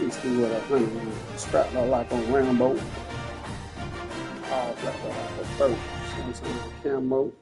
basically what a honey strapped out like on Rambo. All strapped out like a throat. You know what I'm saying? Camo.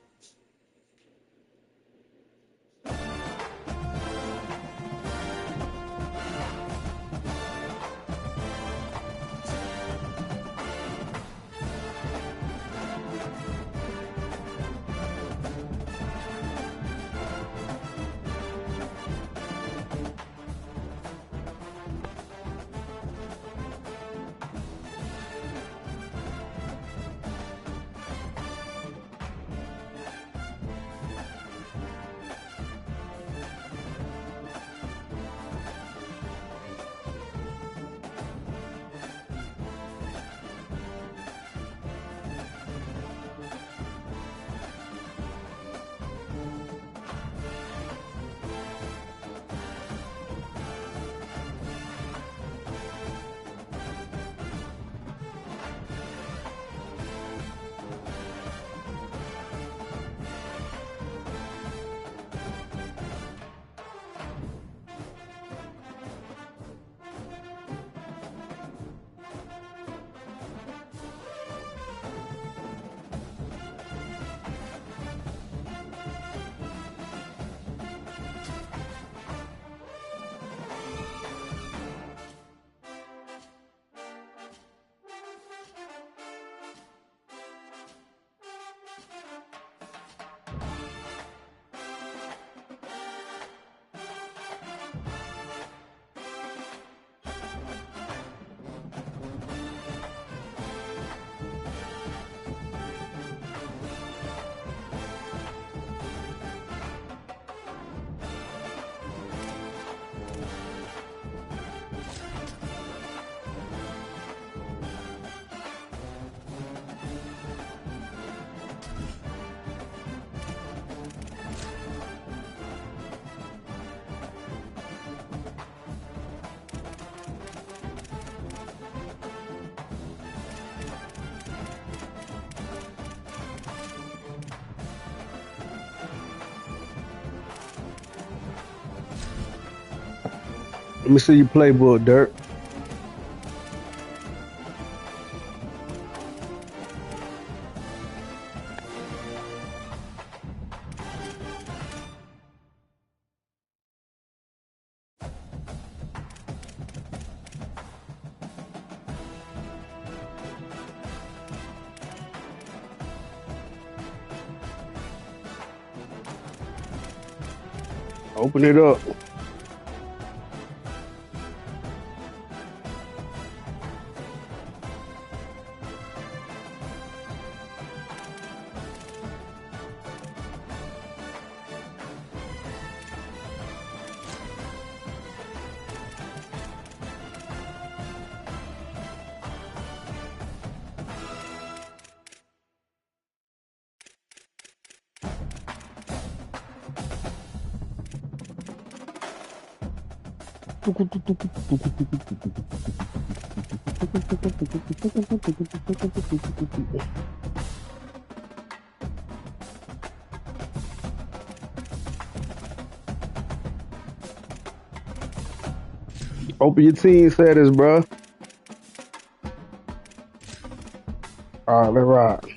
Let me see your playbook, Dirk. Open it up. Open your team settings, bro. All right, let's rock.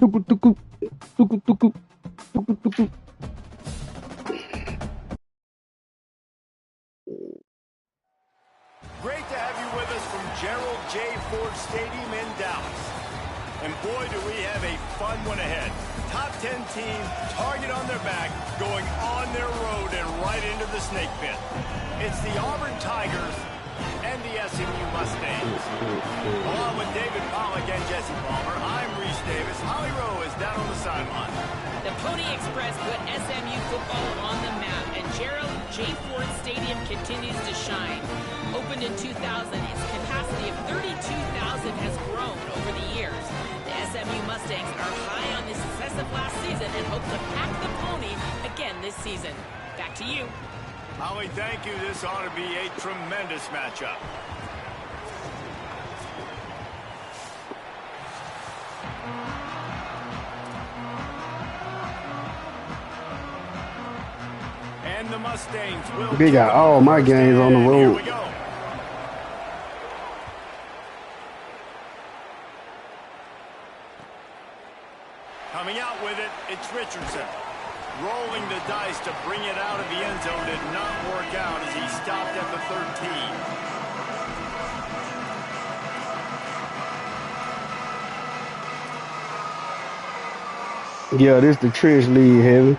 Great to have you with us from Gerald J. Ford Stadium in Dallas. And boy, do we have a fun one ahead. Top 10 team, target on their back, going on their road and right into the snake pit. It's the Auburn Tigers and the SMU Mustangs. Along with David Pollack and Jesse Palmer, I'm Reese Davis. Holly Rowe is down on the sideline. The Pony Express put SMU football on the map, and Gerald J. Ford Stadium continues to shine. Opened in 2000, its capacity of 32,000 has grown over the years. The SMU Mustangs are high on the success of last season and hope to pack the pony again this season. Back to you. Holly, thank you. This ought to be a tremendous matchup. Mustangs will They got all my games on the Here road. we go. Coming out with it, it's Richardson. Rolling the dice to bring it out of the end zone did not work out as he stopped at the 13. Yeah, this the trench lead, heavy.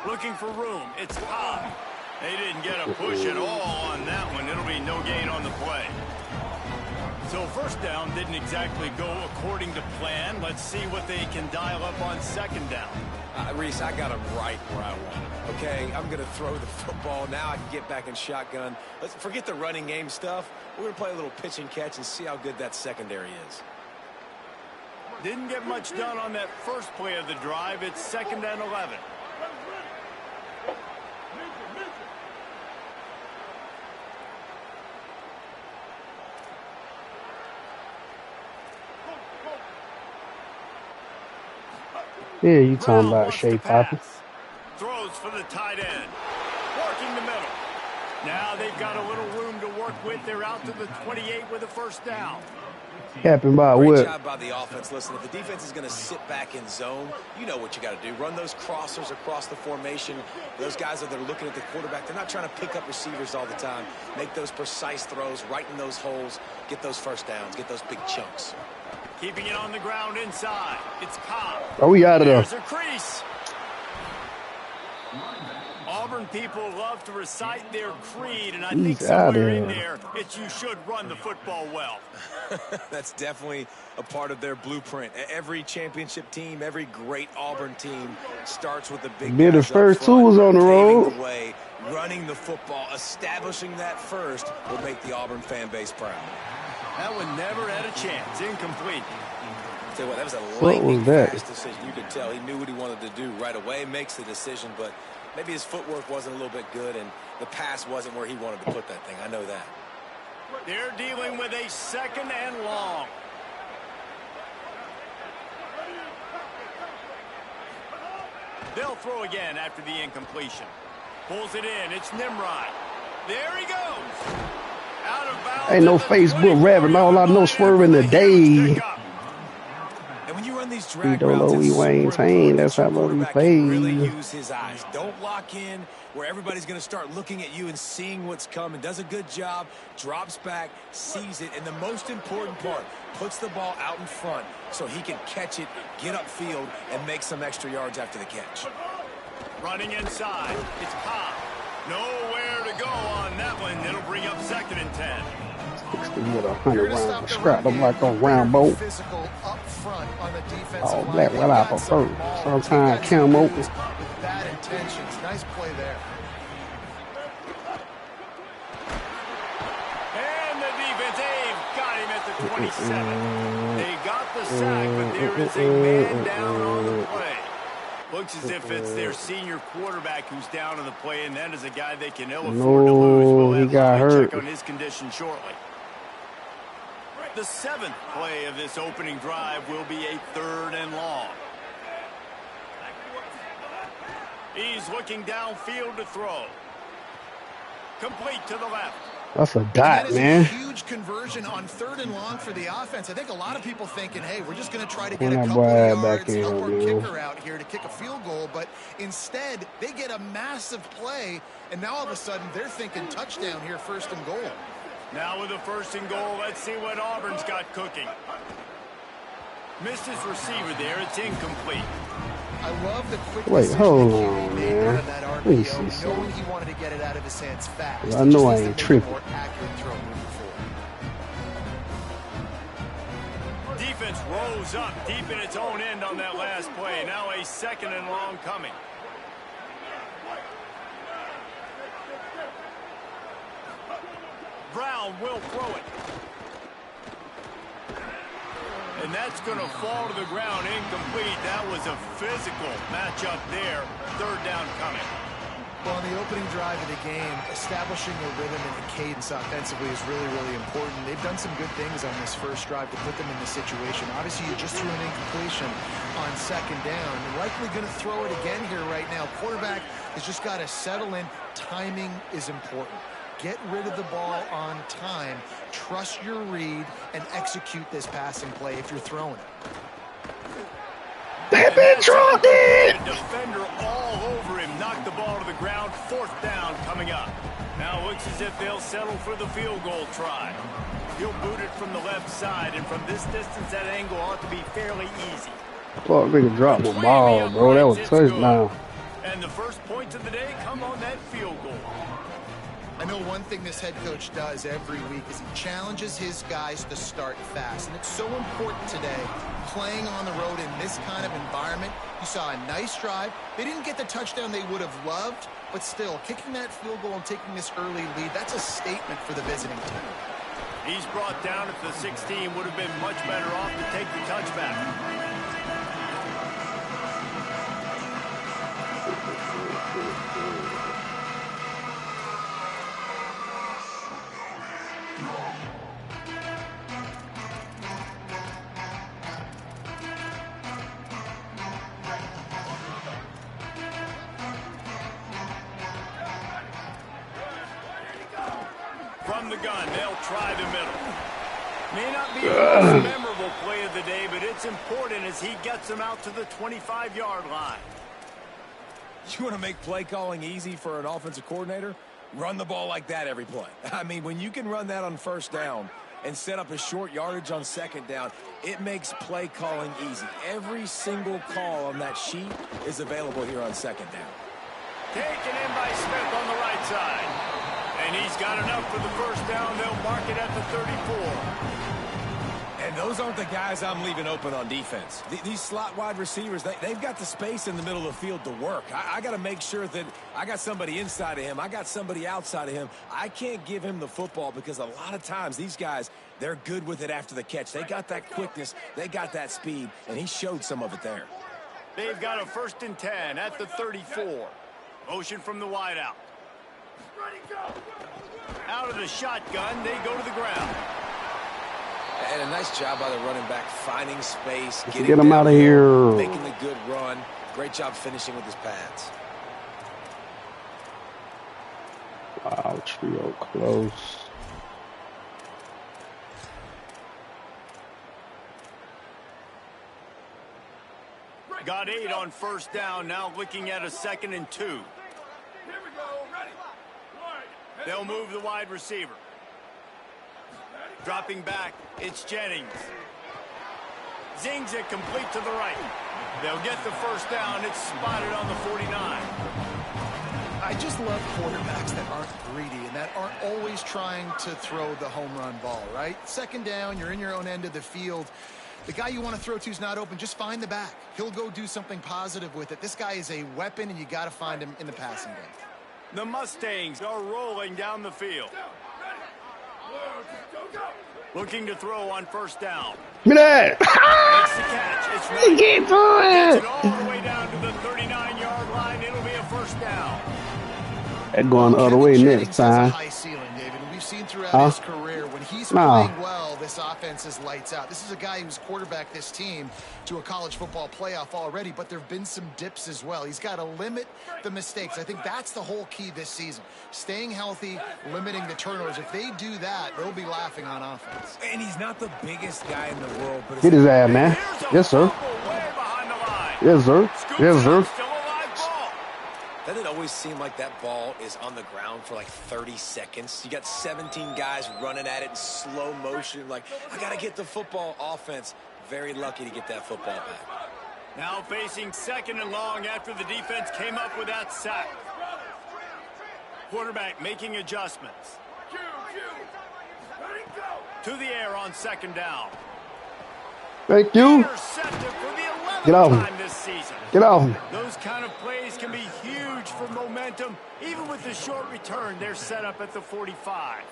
Looking for room. It's Cobb. They didn't get a push at all on that one. It'll be no gain on the play. So first down didn't exactly go according to plan. Let's see what they can dial up on second down. Reese, I got him right where I want him. Okay, I'm going to throw the football. Now I can get back in shotgun. Let's forget the running game stuff. We're going to play a little pitch and catch and see how good that secondary is. Didn't get much done on that first play of the drive. It's 2nd and 11. Yeah, you talking Brown about wants Shea to Poppy. pass. Throws for the tight end. Working the middle. Now they've got a little room to work with. They're out to the 28 with a first down. Happened by Great what? job by the offense. Listen, if the defense is going to sit back in zone, you know what you got to do. Run those crossers across the formation. Those guys that are looking at the quarterback, they're not trying to pick up receivers all the time. Make those precise throws, right in those holes, get those first downs, get those big chunks. Keeping it on the ground inside. It's Cobb. Are we out of there? There's a crease. Auburn people love to recite their creed, and I think somewhere in there, it's you should run the football well. That's definitely a part of their blueprint. Every championship team, every great Auburn team starts with the big Be the guys first up front, two was on the road. paving the way, running the football, establishing that first will make the Auburn fan base proud. That one never had a chance. Incomplete. I'll tell you what, that was a What was lightning that? fast decision. You could tell he knew what he wanted to do right away, makes the decision, but maybe his footwork wasn't a little bit good and the pass wasn't where he wanted to put that thing. I know that. They're dealing with a 2nd and long. They'll throw again after the incompletion. Pulls it in. It's Nimrod. There he goes. Out of bounds. Ain't no Facebook rapping. All I know swerving the day. And when you run these drag We don't know routes, we it's super maintain. important That's that how your much we quarterback can really play. use his eyes. Don't lock in where everybody's going to start looking at you and seeing what's coming. Does a good job, drops back, sees it, and the most important part, puts the ball out in front so he can catch it, get upfield, and make some extra yards after the catch. Running inside. It's Cobb. Nowhere to go on that one. It'll bring up 2nd and 10. 60 with 100 rounds. Scrap them like a round boat. All black, well, I prefer. Sometimes camo. With bad intentions. Nice play there. And the defense, they've got him at the 27. They got the sack, but there is a man down on the play. Looks as if it's their senior quarterback who's down on the play, and that is a guy they can ill afford to lose. No, We'll he have got Lonnie hurt. check on his condition shortly. The 7th play of this opening drive will be a 3rd and long. He's looking downfield to throw. Complete to the left. That's a That dot, is man. a huge conversion on 3rd and long for the offense. I think a lot of people thinking, hey, we're just going to try to get When a that couple boy of back yards, in, help our man. kicker out here to kick a field goal. But instead, they get a massive play, and now all of a sudden they're thinking touchdown here, 1st and goal. Now with the 1st and goal, let's see what Auburn's got cooking. Missed his receiver there. It's incomplete. I love the quick Wait, decision hold that on, QB made man. running that Let me see RPO, something. knowing he wanted to get it out of his hands fast. I He know just I needs to ain't make a tripping. more accurate throw moving forward. Defense rose up deep in its own end on that last play. Now a 2nd and long coming. Brown will throw it. And that's going to fall to the ground incomplete. That was a physical matchup there. 3rd down coming. Well, on the opening drive of the game, establishing a rhythm and a cadence offensively is really, really important. They've done some good things on this first drive to put them in this situation. Obviously, you just threw an incompletion on second down. You're likely going to throw it again here right now. Quarterback has just got to settle in. Timing is important. Get rid of the ball on time. Trust your read and execute this passing play if you're throwing it. They've been trying. Defender all over him. Knocked the ball to the ground. Fourth down coming up. Now it looks as if they'll settle for the field goal try. He'll boot it from the left side, and from this distance, that angle ought to be fairly easy. Fuck, nigga dropped the ball, bro. That was a touchdown. And the first points of the day come on that field goal. I know one thing this head coach does every week is he challenges his guys to start fast. And it's so important today, playing on the road in this kind of environment. You saw a nice drive. They didn't get the touchdown they would have loved, but still, kicking that field goal and taking this early lead, that's a statement for the visiting team. He's brought down at the 16. Would have been much better off to take the touchback. From the gun, they'll try the middle. May not be the most memorable play of the day, but it's important as he gets them out to the 25-yard line. You want to make play calling easy for an offensive coordinator? Run the ball like that every play. I mean, when you can run that on first down and set up a short yardage on second down, it makes play calling easy. Every single call on that sheet is available here on second down. Taken in by Smith on the right side. And he's got enough for the first down. They'll mark it at the 34. And those aren't the guys I'm leaving open on defense. These slot wide receivers, they've got the space in the middle of the field to work. I got to make sure that I got somebody inside of him. I got somebody outside of him. I can't give him the football because a lot of times these guys, they're good with it after the catch. They got that quickness. They got that speed, and he showed some of it there. They've got a 1st and 10 at the 34. Motion from the wideout. Out of the shotgun, they go to the ground. And a nice job by the running back, finding space, get him out of here, making the good run. Great job finishing with his pads. Wow, trio close. Got 8 on first down, now looking at a 2nd and 2. They'll move the wide receiver. Dropping back, it's Jennings. Zings it complete to the right. They'll get the first down. It's spotted on the 49. I just love quarterbacks that aren't greedy and that aren't always trying to throw the home run ball, right? Second down, you're in your own end of the field. The guy you want to throw to is not open. Just find the back. He'll go do something positive with it. This guy is a weapon, and you got to find him in the passing game. The Mustangs are rolling down the field. Looking to throw on first down. Give me that. Makes the catch. It's right. Get through Gets it. it all the way down to the 39-yard line. It'll be a first down. And going the other way next time. High ceiling, David. We've seen throughout his career when he's playing well, this offense is lights out. This is a guy who's quarterbacked this team to a college football playoff already, but there have been some dips as well. He's got to limit the mistakes. I think that's the whole key this season. Staying healthy, limiting the turnovers. If they do that, they'll be laughing on offense. And he's not the biggest guy in the world, but get his ass, man. Yes, sir. Yes, sir. Yes, sir. Doesn't it always seem like that ball is on the ground for like 30 seconds? You got 17 guys running at it in slow motion. Like, I got to get the football. Offense, very lucky to get that football back. Now facing 2nd and long after the defense came up with that sack. Quarterback making adjustments. To the air on 2nd down. Thank you. Get off. Time this season. Get off. Those kind of plays can be huge for momentum. Even with the short return, they're set up at the 45.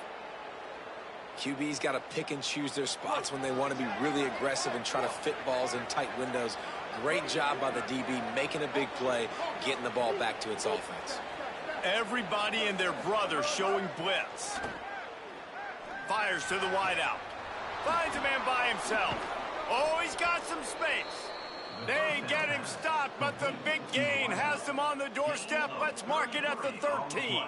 QB's got to pick and choose their spots when they want to be really aggressive and try to fit balls in tight windows. Great job by the DB making a big play, getting the ball back to its offense. Everybody and their brother showing blitz. Fires to the wideout. Finds a man by himself. Oh, he's got some space. They get him stopped, but the big gain has them on the doorstep. Let's mark it at the 13.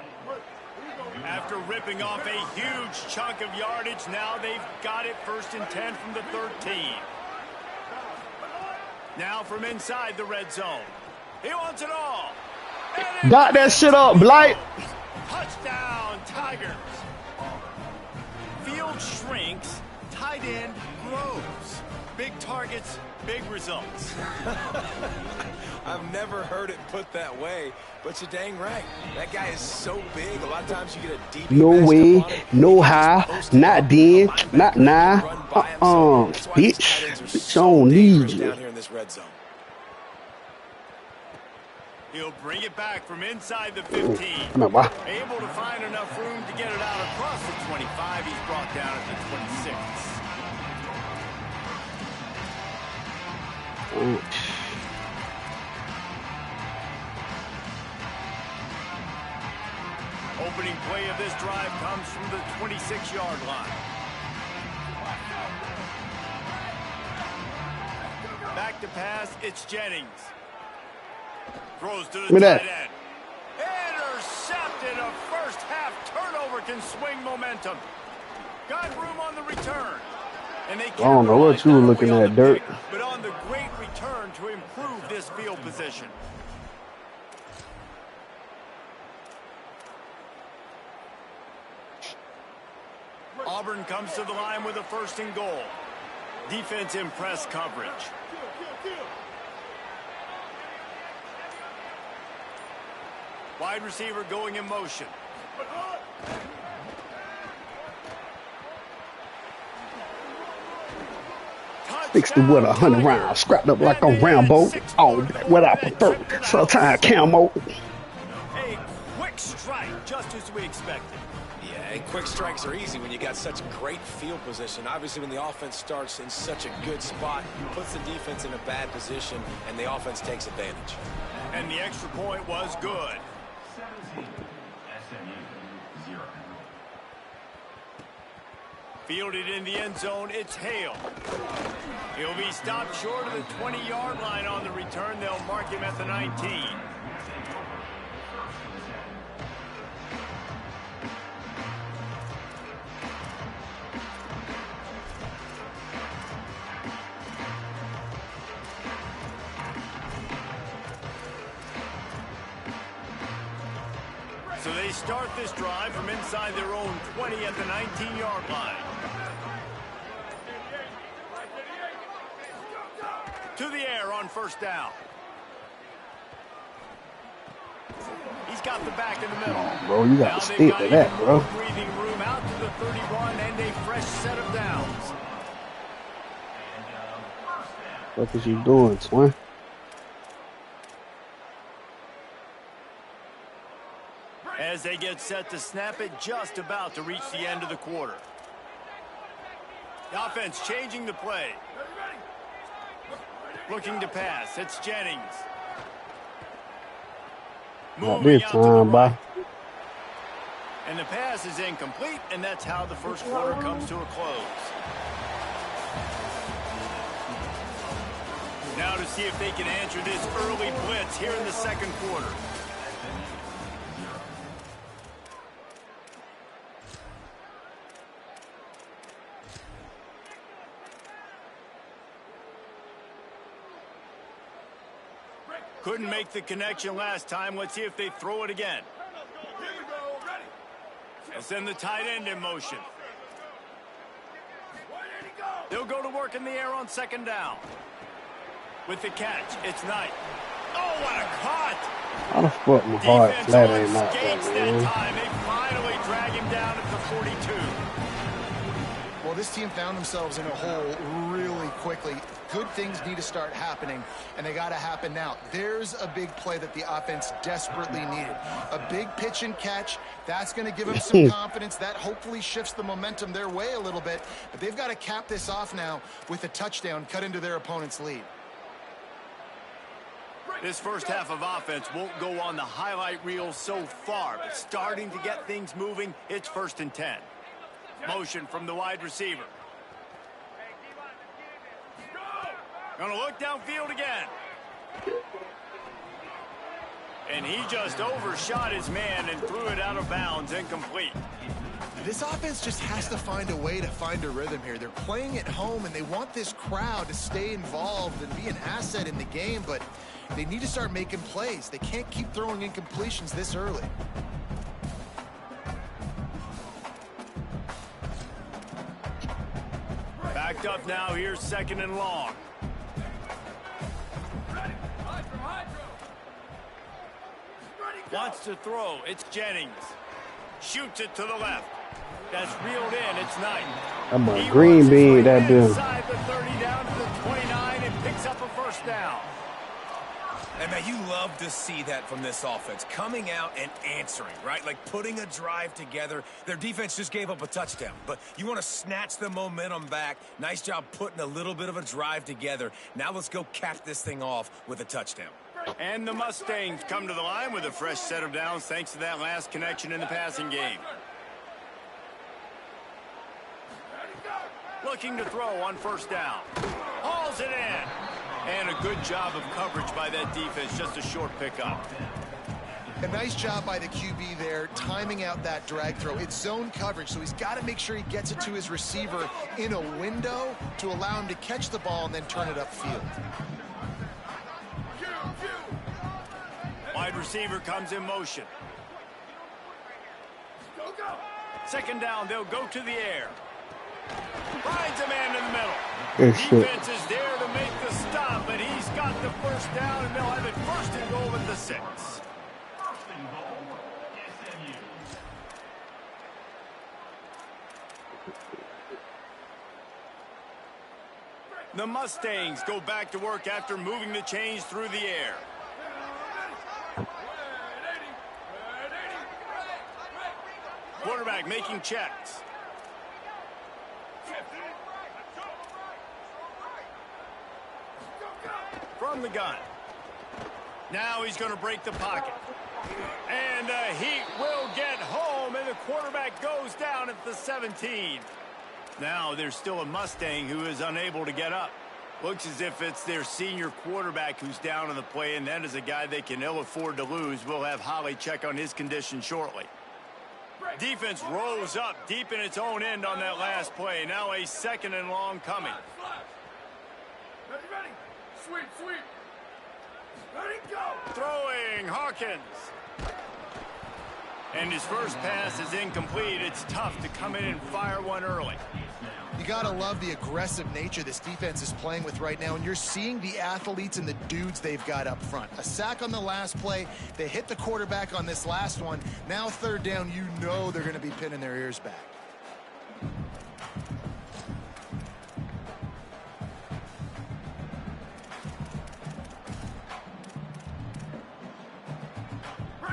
After ripping off a huge chunk of yardage, now they've got it 1st and 10 from the 13. Now from inside the red zone. He wants it all. Got that shit up, Blight. Touchdown, Tigers. Field shrinks, tight end grows. Big targets, big results. I've never heard it put that way, but you're dang right. That guy is so big. A lot of times you get a deep. No way, no how, not then, not now. Bitch, I don't need you. Down here in this red zone. He'll bring it back from inside the 15. Come on, boy. Able to find enough room to get it out across the 25. He's brought down at the 26. Opening play of this drive comes from the 26-yard line. Back to pass, it's Jennings. Throws to the tight end. Intercepted. A first-half turnover can swing momentum. Got room on the return. And they I don't know what you were looking at, Dirk. But on the great return to improve this field position. Auburn comes to the line with a 1st and goal. Defense in press coverage. Wide receiver going in motion. Fixed it with 100 rounds, scrapped up like a Rambo. Oh, what I prefer, sometimes camo. A quick strike, just as we expected. Yeah, and quick strikes are easy when you got such great field position. Obviously, when the offense starts in such a good spot, puts the defense in a bad position, and the offense takes advantage. And the extra point was good. Fielded in the end zone, it's Hale. He'll be stopped short of the 20-yard line on the return. They'll mark him at the 19. So they start this drive from inside their own 20 at the 19-yard line. To the air on 1st down. He's got the back in the middle. Oh, bro, you got to stick to that, bro. Breathing room out to the 31 and a fresh set of downs. What is you doing, twin? As they get set to snap it, just about to reach the end of the quarter. The offense changing the play. Looking to pass. It's Jennings. Not this time, boy. And the pass is incomplete, and that's how the first quarter comes to a close. Now to see if they can answer this early blitz here in the second quarter. Couldn't make the connection last time. Let's see if they throw it again. They'll send the tight end in motion. They'll go to work in the air on 2nd down. With the catch, it's Knight. Oh, what a cut! How the fuck my heart flat ain't not that time. They finally drag him down at the 42. Well, this team found themselves in a hole really quickly. Good things need to start happening, and they got to happen now. There's a big play that the offense desperately needed. A big pitch and catch. That's going to give them some confidence. That hopefully shifts the momentum their way a little bit. But they've got to cap this off now with a touchdown cut into their opponent's lead. This first half of offense won't go on the highlight reel so far, but starting to get things moving. It's 1st and 10. Motion from the wide receiver. Gonna look downfield again. And he just overshot his man and threw it out of bounds, incomplete. This offense just has to find a way to find a rhythm here. They're playing at home, and they want this crowd to stay involved and be an asset in the game, but they need to start making plays. They can't keep throwing incompletions this early. Backed up now. Here's 2nd and long. Wants to throw. It's Jennings. Shoots it to the left. That's reeled in. It's Knight. I'm a green bean, that dude. Inside the 30 down to the 29 and picks up a 1st down. And man, you love to see that from this offense. Coming out and answering, right? Like putting a drive together. Their defense just gave up a touchdown, but you want to snatch the momentum back. Nice job putting a little bit of a drive together. Now let's go cap this thing off with a touchdown. And the Mustangs come to the line with a fresh set of downs thanks to that last connection in the passing game. Looking to throw on 1st down. Hauls it in. And a good job of coverage by that defense. Just a short pickup. A nice job by the QB there, timing out that drag throw. It's zone coverage, so he's got to make sure he gets it to his receiver in a window to allow him to catch the ball and then turn it upfield. Wide receiver comes in motion. 2nd down, they'll go to the air. Finds a man in the middle. Defense is there to make the stop, but he's got the 1st down, and they'll have it 1st and goal at the 6. The Mustangs go back to work after moving the chains through the air. Quarterback making checks. From the gun. Now he's going to break the pocket. And the Heat will get home, and the quarterback goes down at the 17. Now there's still a Mustang who is unable to get up. Looks as if it's their senior quarterback who's down on the play, and that is a guy they can ill afford to lose. We'll have Holly check on his condition shortly. Defense rolls up deep in its own end on that last play. Now a 2nd and long coming. Ready. Sweep. Ready, go. Throwing, Hawkins. And his first pass is incomplete. It's tough to come in and fire one early. You got to love the aggressive nature this defense is playing with right now, and you're seeing the athletes and the dudes they've got up front. A sack on the last play. They hit the quarterback on this last one. Now 3rd down, you know they're going to be pinning their ears back.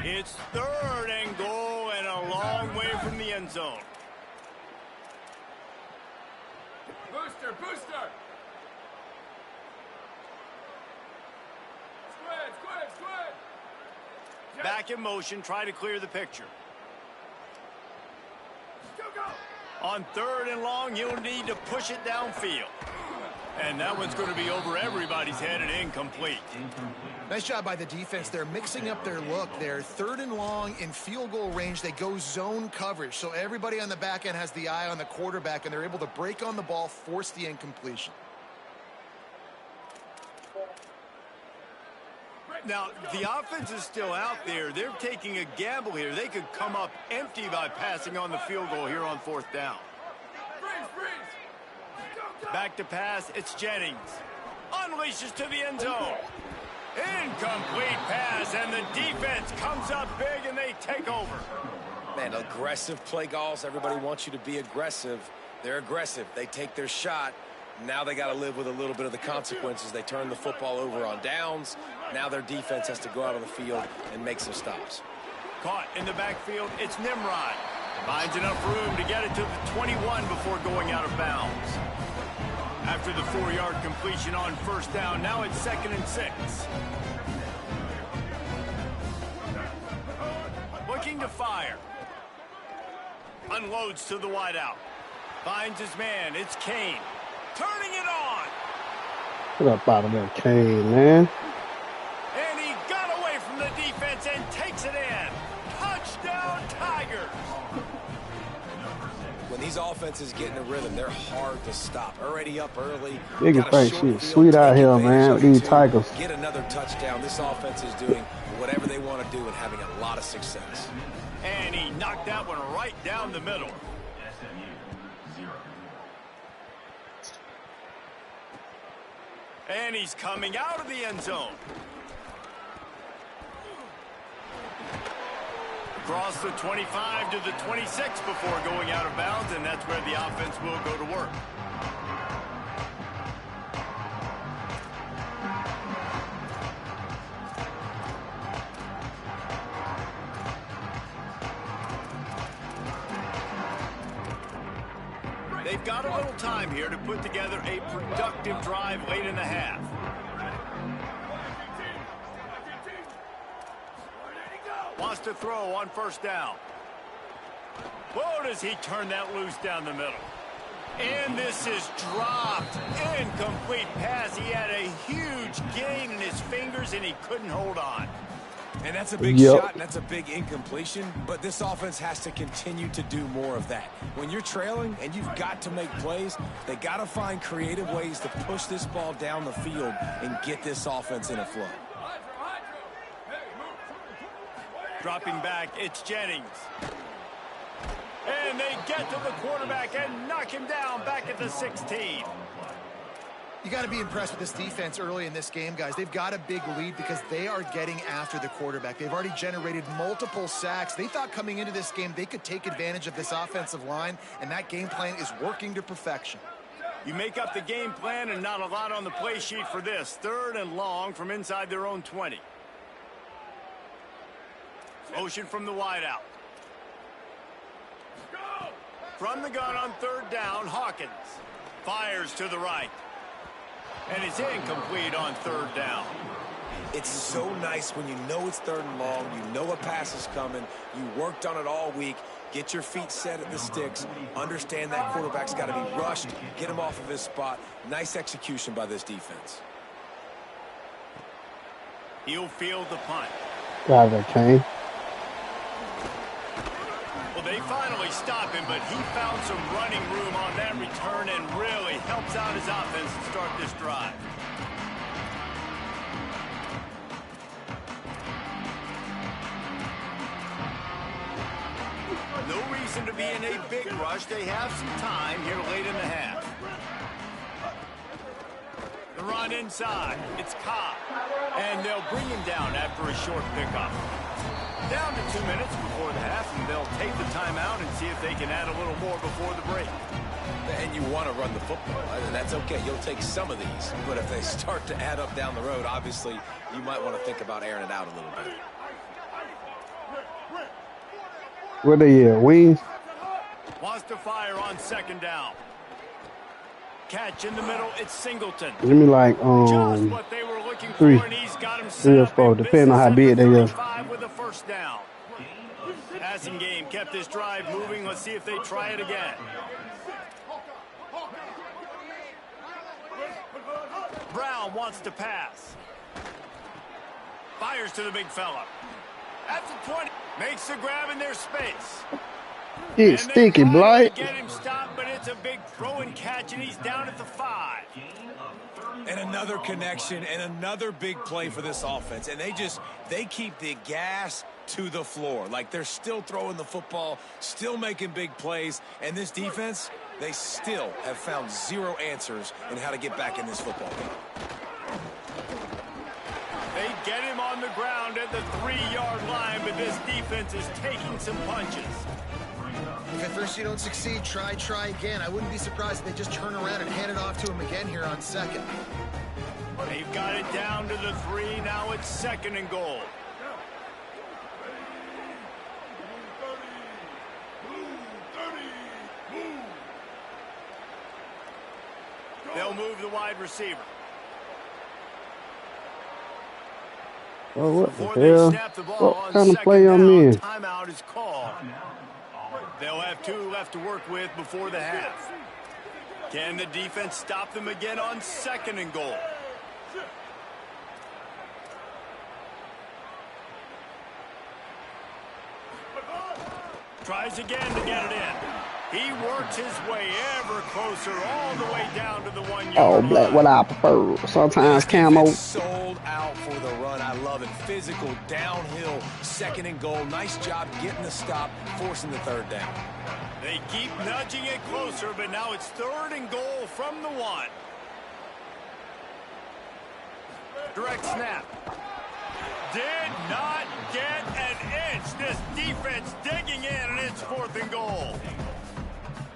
It's 3rd and goal and a long way from the end zone. Booster. Squid. Back in motion, try to clear the picture. Go. On 3rd and long, you'll need to push it downfield. And that one's going to be over everybody's head and incomplete. Nice job by the defense. They're mixing up their look. They're 3rd and long in field goal range. They go zone coverage. So everybody on the back end has the eye on the quarterback, and they're able to break on the ball, force the incompletion. Now, the offense is still out there. They're taking a gamble here. They could come up empty by passing on the field goal here on 4th down. Freeze. Back to pass, it's Jennings. Unleashes to the end zone. Incomplete pass, and the defense comes up big, and they take over. Man, aggressive play calls. Everybody wants you to be aggressive. They're aggressive. They take their shot. Now they got to live with a little bit of the consequences. They turn the football over on downs. Now their defense has to go out on the field and make some stops. Caught in the backfield, it's Nimrod. Finds enough room to get it to the 21 before going out of bounds. After the 4-yard completion on 1st down, now it's 2nd and 6. to fire. Unloads to the wideout. Finds his man. It's Kane. Turning it on. Get up out of there, Kane, man. And he got away from the defense and takes it in. Touchdown, Tigers. When these offenses get in a rhythm, they're hard to stop. Already up early. Nigga think shit sweet out here, man, with these Tigers. Get another touchdown. This offense is doing whatever they want to do and having a lot of success. And he knocked that one right down the middle. And he's coming out of the end zone. Across the 25 to the 26 before going out of bounds, and that's where the offense will go to work. They've got a little time here to put together a productive drive late in the half. Wants to throw on first down. Whoa, does he turn that loose down the middle. And this is dropped. Incomplete pass. He had a huge gain in his fingers, and he couldn't hold on. And that's a big shot, and that's a big incompletion, but this offense has to continue to do more of that. When you're trailing and you've got to make plays, they got to find creative ways to push this ball down the field and get this offense in a flow. Dropping back, it's Jennings. And they get to the quarterback and knock him down back at the 16. You got to be impressed with this defense early in this game, guys. They've got a big lead because they are getting after the quarterback. They've already generated multiple sacks. They thought coming into this game they could take advantage of this offensive line, and that game plan is working to perfection. You make up the game plan and not a lot on the play sheet for this. 3rd and long from inside their own 20. Motion from the wideout. From the gun on 3rd down, Hawkins fires to the right. And it's incomplete on 3rd down. It's so nice when you know it's 3rd and long, you know a pass is coming, you worked on it all week, get your feet set at the sticks, understand that quarterback's got to be rushed, get him off of his spot. Nice execution by this defense. He'll field the punt. Got it, Kane. Well, they finally stop him, but he found some running room on that return and really helps out his offense to start this drive. No reason to be in a big rush. They have some time here late in the half. The run inside. It's Cobb. And they'll bring him down after a short pickup. Down to 2 minutes before the half, and they'll take the timeout and see if they can add a little more before the break. And you want to run the football, and that's okay. You'll take some of these, but if they start to add up down the road, obviously you might want to think about airing it out a little bit. Where they at? Wings? Wants to fire on 2nd down. Catch in the middle, it's Singleton. Give me like Just what they were looking 3 for, and he's got him 3 or 4, depending on how big they are. With a 1st down. Passing game kept this drive moving. Let's see if they try it again. Brown wants to pass. Fires to the big fella. At the 20, makes the grab in their space. It's sticky, Blight. Get him stopped, but it's a big throw and catch, and he's down at the 5. And another connection and another big play for this offense. And they keep the gas to the floor. Like they're still throwing the football, still making big plays. And this defense, they still have found 0 answers in how to get back in this football game. They get him on the ground at the 3-yard line, but this defense is taking some punches. If at first you don't succeed, try again. I wouldn't be surprised if they just turn around and hand it off to him again here on 2nd. They've got it down to the 3. Now it's 2nd and goal. They'll move the wide receiver. Oh, what Before the they hell? snap the ball What on kind of second play I'm down, in? timeout is called. They'll have 2 left to work with before the half. Can the defense stop them again on 2nd and goal? Tries again to get it in. He works his way ever closer all the way down to the 1 Oh, yard black, line. what I prefer. Sometimes This defense camo. sold out for the run. I love it. Physical, downhill, 2nd and goal. Nice job getting the stop, forcing the 3rd down. They keep nudging it closer, but now it's 3rd and goal from the 1. Direct snap. Did not get an inch. This defense digging in, and it's 4th and goal.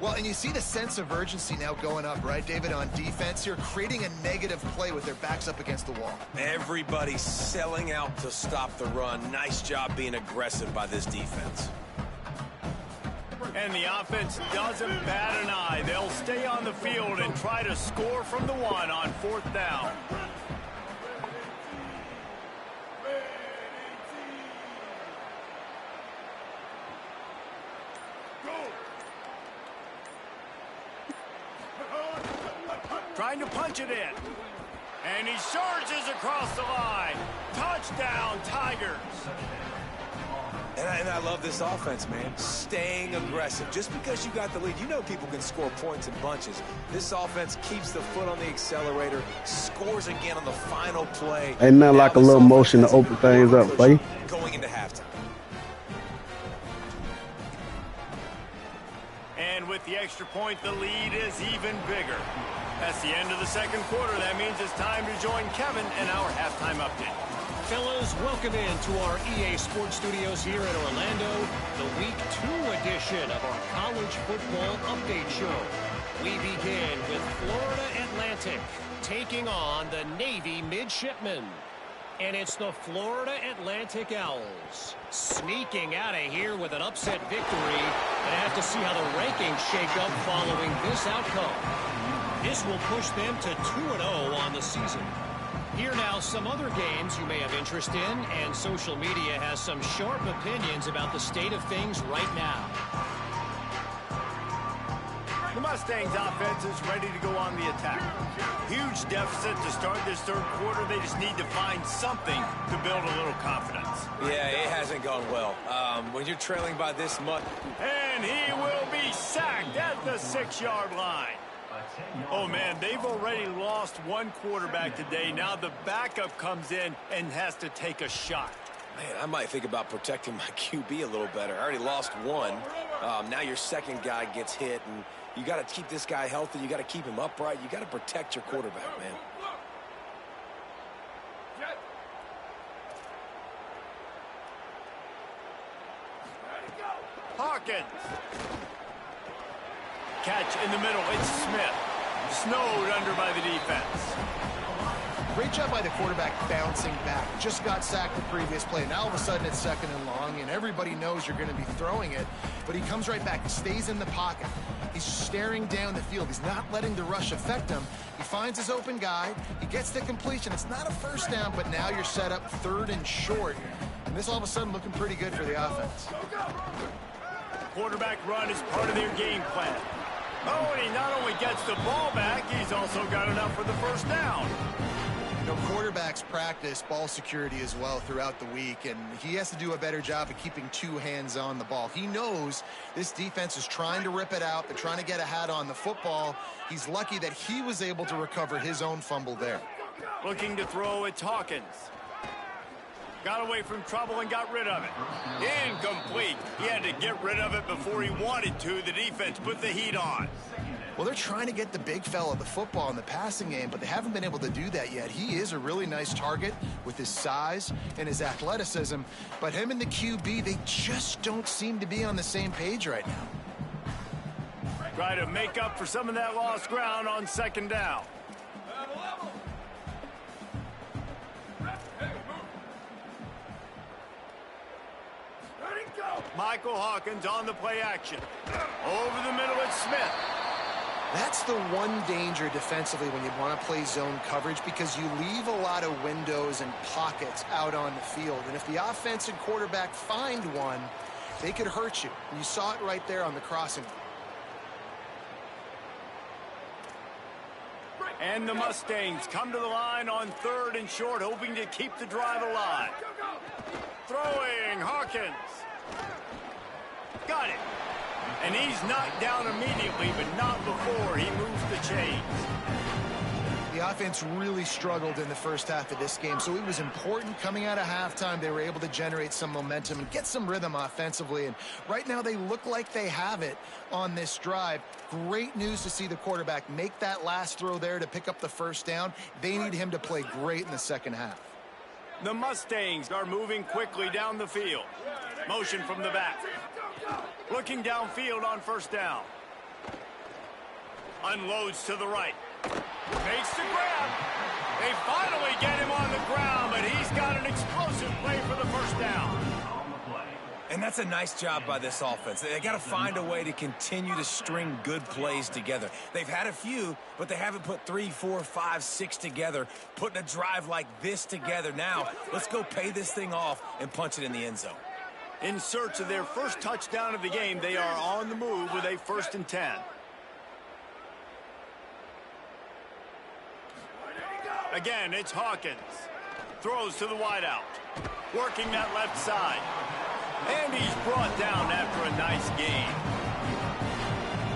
Well, and you see the sense of urgency now going up, right, David, on defense here, creating a negative play with their backs up against the wall. Everybody's selling out to stop the run. Nice job being aggressive by this defense. And the offense doesn't bat an eye. They'll stay on the field and try to score from the 1 on 4th down. Trying to punch it in. And he surges across the line. Touchdown, Tigers. And I love this offense, man. Staying aggressive. Just because you got the lead, you know people can score points in bunches. This offense keeps the foot on the accelerator, scores again on the final play. Ain't nothing Now like a this little offense motion to is open things up, pushing buddy. going into halftime. And with the extra point, the lead is even bigger. That's the end of the 2nd quarter. That means it's time to join Kevin in our halftime update. Fellas, welcome in to our EA Sports Studios here in Orlando, the Week 2 edition of our College Football Update Show. We begin with Florida Atlantic taking on the Navy Midshipmen. And it's the Florida Atlantic Owls sneaking out of here with an upset victory. And have to see how the rankings shake up following this outcome. This will push them to 2-0 on the season. Here now, some other games you may have interest in, and social media has some sharp opinions about the state of things right now. The Mustangs offense is ready to go on the attack. Huge deficit to start this 3rd quarter. They just need to find something to build a little confidence. Yeah, it hasn't gone well. When you're trailing by this much. And he will be sacked at the 6-yard line. Oh, man, they've already lost 1 quarterback today. Now the backup comes in and has to take a shot. Man, I might think about protecting my QB a little better. I already lost 1. Now your 2nd guy gets hit, and you got to keep this guy healthy. You got to keep him upright. You got to protect your quarterback, man. Hawkins. Catch in the middle. It's Smith. Snowed under by the defense. Great job by the quarterback bouncing back. Just got sacked the previous play. Now all of a sudden it's 2nd and long, and everybody knows you're going to be throwing it. But he comes right back. He stays in the pocket. He's staring down the field. He's not letting the rush affect him. He finds his open guy. He gets the completion. It's not a 1st down, but now you're set up 3rd and short. And this all of a sudden looking pretty good for the offense. Quarterback run is part of their game plan. Oh, and he not only gets the ball back, he's also got enough for the 1st down. You know, quarterbacks practice ball security as well throughout the week, and he has to do a better job of keeping 2 hands on the ball. He knows this defense is trying to rip it out. They're trying to get a hat on the football. He's lucky that he was able to recover his own fumble there. Looking to throw, it's Hawkins. Got away from trouble and got rid of it. Incomplete. He had to get rid of it before he wanted to. The defense put the heat on. Well, they're trying to get the big fella the football in the passing game, but they haven't been able to do that yet. He is a really nice target with his size and his athleticism, but him and the QB, they just don't seem to be on the same page right now. Try to make up for some of that lost ground on 2nd down. Michael Hawkins on the play action. Over the middle, it's Smith. That's the one danger defensively when you want to play zone coverage, because you leave a lot of windows and pockets out on the field. And if the offense and quarterback find one, they could hurt you. You saw it right there on the crossing. And the Mustangs come to the line on 3rd and short, hoping to keep the drive alive. Throwing, Hawkins. Got it. And he's knocked down immediately, but not before he moves the chains. The offense really struggled in the first half of this game, so it was important coming out of halftime. They were able to generate some momentum and get some rhythm offensively, and right now they look like they have it on this drive. Great news to see the quarterback make that last throw there to pick up the first down. They need him to play great in the second half. The Mustangs are moving quickly down the field. Motion from the back. Looking downfield on first down. Unloads to the right. Makes the grab. They finally get him on the ground, but he's got an explosive play for the first down. And that's a nice job by this offense. They got to find a way to continue to string good plays together. They've had a few, but they haven't put 3, 4, 5, 6 together, putting a drive like this together. Now, let's go pay this thing off and punch it in the end zone. In search of their first touchdown of the game, they are on the move with a 1st and 10. Again, it's Hawkins. Throws to the wideout. Working that left side. And he's brought down after a nice gain.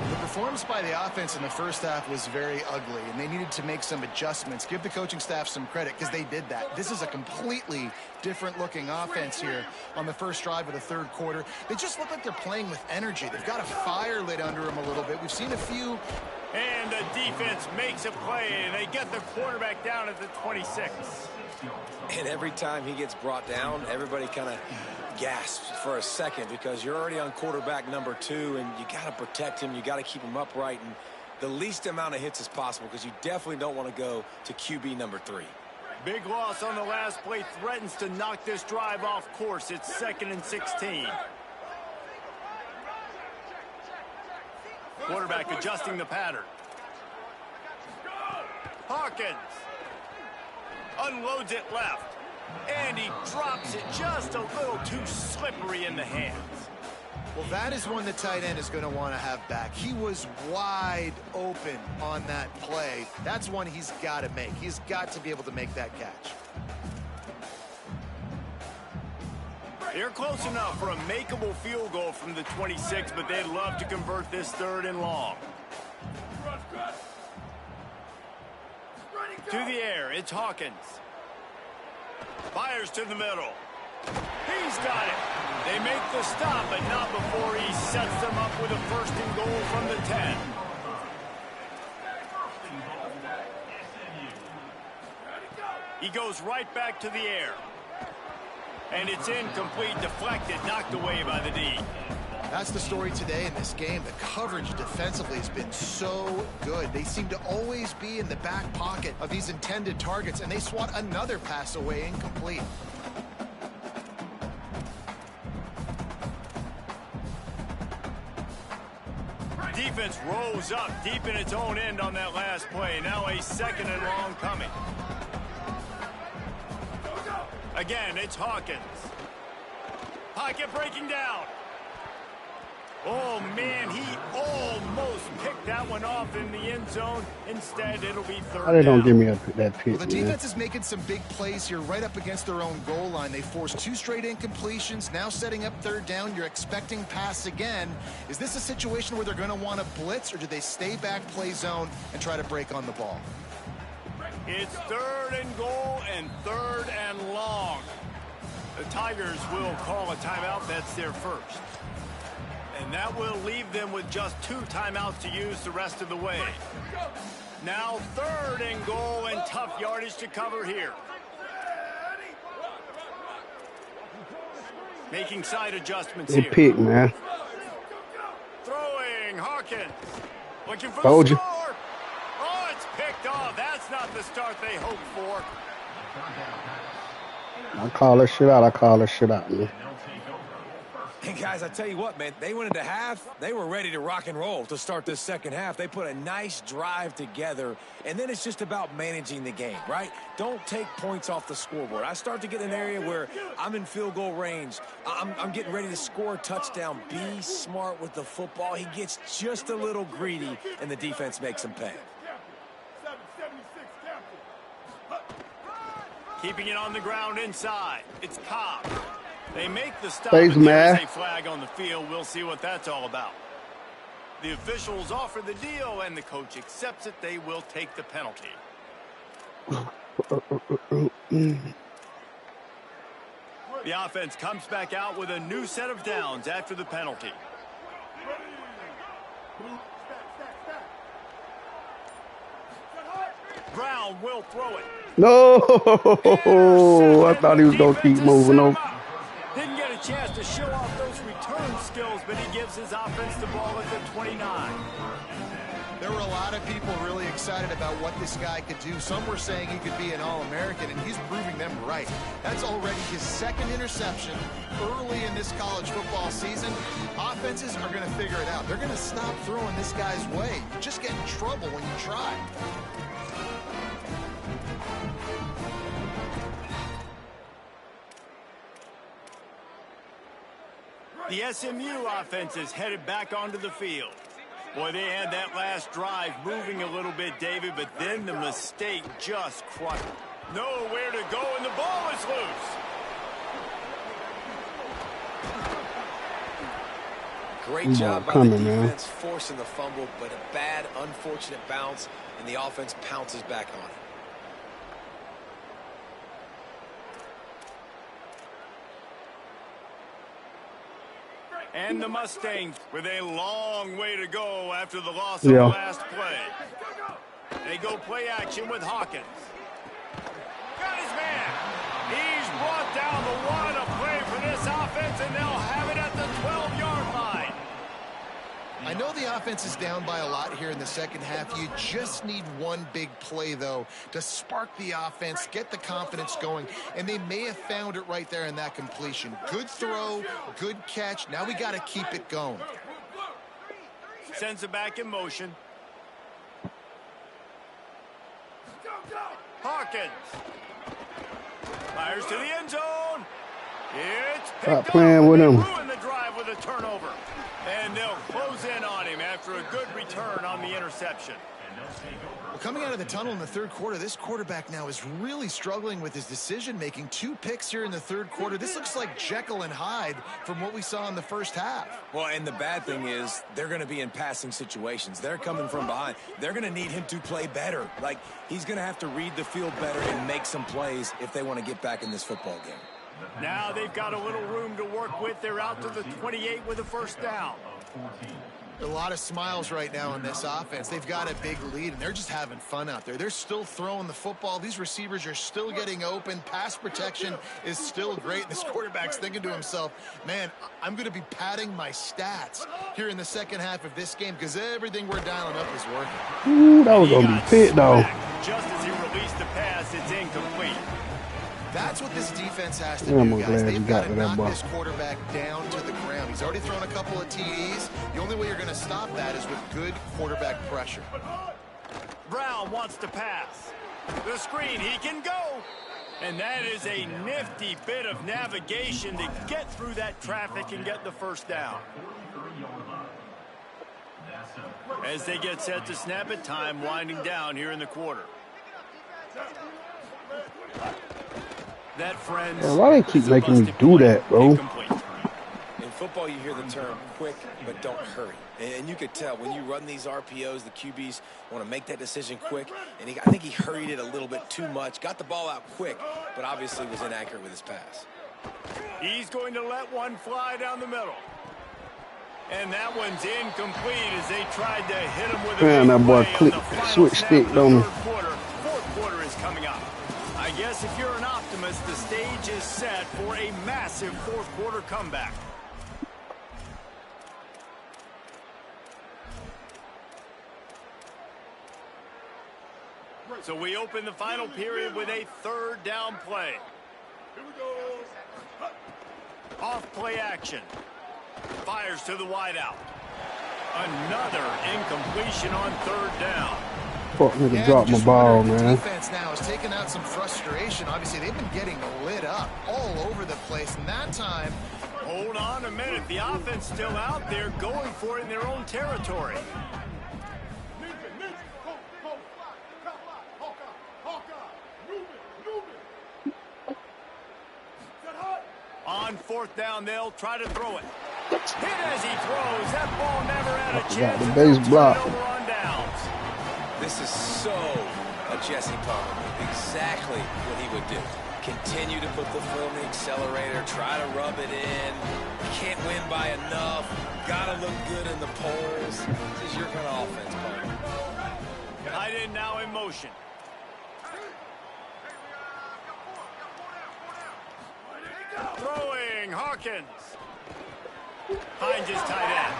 The performance by the offense in the first half was very ugly, and they needed to make some adjustments. Give the coaching staff some credit, because they did that. This is a completely different-looking offense here on the first drive of the third quarter. They just look like they're playing with energy. They've got a fire lit under them a little bit. We've seen a few. And the defense makes a play, and they get the quarterback down at the 26. And every time he gets brought down, everybody kind of gasps for a second, because you're already on quarterback number 2, and you got to protect him. You got to keep him upright and the least amount of hits as possible, because you definitely don't want to go to QB number 3. Big loss on the last play threatens to knock this drive off course. It's 2nd and 16. Quarterback adjusting the pattern. Hawkins unloads it left. And he drops it just a little too slippery in the hands. Well, that is one the tight end is going to want to have back. He was wide open on that play. That's one he's got to make. He's got to be able to make that catch. They're close enough for a makeable field goal from the 26, but they'd love to convert this 3rd and long. To the air, it's Hawkins. Fires to the middle. He's got it. They make the stop, but not before he sets them up with a 1st and goal from the 10. He goes right back to the air. And it's incomplete, deflected, knocked away by the D. That's the story today in this game. The coverage defensively has been so good. They seem to always be in the back pocket of these intended targets, and they swat another pass away incomplete. Defense rose up deep in its own end on that last play. Now a 2nd and long coming. Again, it's Hawkins. Pocket breaking down. Oh, man, he almost picked that one off in the end zone. Instead, it'll be 3rd Why they don't down. give me that pick, Well, the man? defense is making some big plays here right up against their own goal line. They forced 2 straight incompletions, now setting up 3rd down. You're expecting pass again. Is this a situation where they're going to want to blitz, or do they stay back, play zone, and try to break on the ball? It's 3rd and goal and 3rd and long. The Tigers will call a timeout. That's their first. And that will leave them with just 2 timeouts to use the rest of the way. Now 3rd and goal, and tough yardage to cover here. Making side adjustments They here. pick, man. Throwing, Hawkins. Looking for Told the you. score. Oh, it's picked off. That's not the start they hoped for. I call that shit out. I call that shit out, man. And guys, I tell you what, man, they went into half. They were ready to rock and roll to start this second half. They put a nice drive together, and then it's just about managing the game, right? Don't take points off the scoreboard. I start to get in an area where I'm in field goal range. I'm getting ready to score a touchdown. Be smart with the football. He gets just a little greedy, and the defense makes him pay. Keeping it on the ground inside. It's Cobb. They make the stop. Thanks, and man. there's a flag on the field. We'll see what that's all about. The officials offer the deal, and the coach accepts it. They will take the penalty. The offense comes back out with a new set of downs after the penalty. Brown will throw it. No, I thought he was going to keep moving on. Didn't get a chance to show off those return skills, but he gives his offense the ball at the 29. There were a lot of people really excited about what this guy could do. Some were saying he could be an All-American, and he's proving them right. That's already his second interception early in this college football season. Offenses are going to figure it out. They're going to stop throwing this guy's way. You just get in trouble when you try. The SMU offense is headed back onto the field. Boy, they had that last drive moving a little bit, David, but then the mistake just crushed. Nowhere to go, and the ball is loose. Great job by the defense forcing the fumble, but a bad, unfortunate bounce, and the offense pounces back on it. And the Mustangs with a long way to go after the loss of the last play. They go play action with Hawkins. Got his man. He's brought down the one. A play for this offense, and they'll have it at the 12-yard line. I know the offense is down by a lot here in the second half. You just need one big play, though, to spark the offense, get the confidence going, and they may have found it right there in that completion. Good throw, good catch. Now we got to keep it going. Sends it back in motion. Hawkins. Fires to the end zone. It's picked up. Playing with him. Ruin the drive with a turnover. And they'll close in on him after a good return on the interception. Well, coming out of the tunnel in the third quarter, this quarterback now is really struggling with his decision-making. 2 picks here in the third quarter. This looks like Jekyll and Hyde from what we saw in the first half. Well, and the bad thing is they're going to be in passing situations. They're coming from behind. They're going to need him to play better. Like, he's going to have to read the field better and make some plays if they want to get back in this football game. Now they've got a little room to work with. They're out to the 28 with a first down. A lot of smiles right now in this offense. They've got a big lead, and they're just having fun out there. They're still throwing the football. These receivers are still getting open. Pass protection is still great. This quarterback's thinking to himself, man, I'm going to be padding my stats here in the second half of this game because everything we're dialing up is working. Ooh, that was going to be pit, though. Just as he released the pass, it's incomplete. That's what this defense has to do, guys. They've got to knock this quarterback down to the ground. He's already thrown a couple of TDs. The only way you're going to stop that is with good quarterback pressure. Brown wants to pass. The screen, he can go. And that is a nifty bit of navigation to get through that traffic and get the first down. As they get set to snap it, time winding down here in the quarter. That, friends, why they keep making me do that, bro? In football, you hear the term quick, but don't hurry. And you could tell when you run these RPOs, the QBs want to make that decision quick. And I think he hurried it a little bit too much, got the ball out quick, but obviously was inaccurate with his pass. He's going to let one fly down the middle. And that one's incomplete as they tried to hit him with a Man, that boy clicked switch stick on me. Fourth quarter is coming up. I guess if you're an optimist, the stage is set for a massive fourth quarter comeback. So we open the final period with a third down play. Off play action. Fires to the wideout. Another incompletion on third down. Fuck nigga, drop my ball, man. The defense now is taking out some frustration. Obviously, they've been getting lit up all over the place. And that time, hold on a minute. The offense still out there going for it in their own territory. On fourth down, they'll try to throw it. Hit as he throws. That ball never had a chance. The base block. Over on downs. This is so a Jesse Palmer move. Exactly what he would do. Continue to put the foot on the accelerator. Try to rub it in. Can't win by enough. Gotta look good in the polls. This is your kind of offense, Palmer. Tight end now in motion. Throwing, Hawkins. Finds his tight end.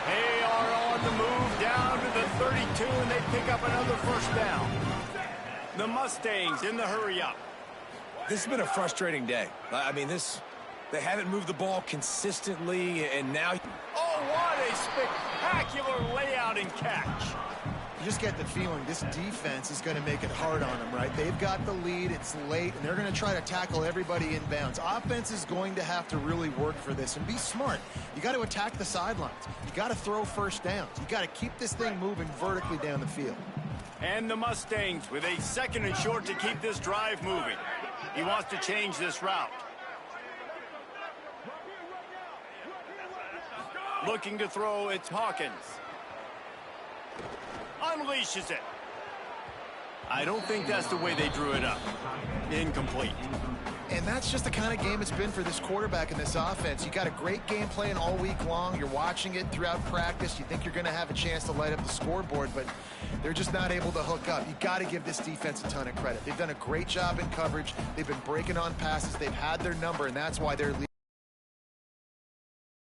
They are on the move down to the 32, and they pick up another first down. The Mustangs in the hurry up. This has been a frustrating day. I mean, they haven't moved the ball consistently, and now... Oh, what a spectacular layout and catch. you just get the feeling this defense is going to make it hard on them, right? They've got the lead. It's late, and they're going to try to tackle everybody inbounds. Offense is going to have to really work for this and be smart. You got to attack the sidelines. You got to throw first downs. You got to keep this thing moving vertically down the field. And the Mustangs with a second and short to keep this drive moving. He wants to change this route. Looking to throw, it's Hawkins. Unleashes it. I don't think that's the way they drew it up. Incomplete. And that's just the kind of game it's been for this quarterback in this offense. You got a great game plan all week long. You're watching it throughout practice. You think you're going to have a chance to light up the scoreboard, but they're just not able to hook up. You got to give this defense a ton of credit. They've done a great job in coverage. They've been breaking on passes. They've had their number, and that's why they're leading.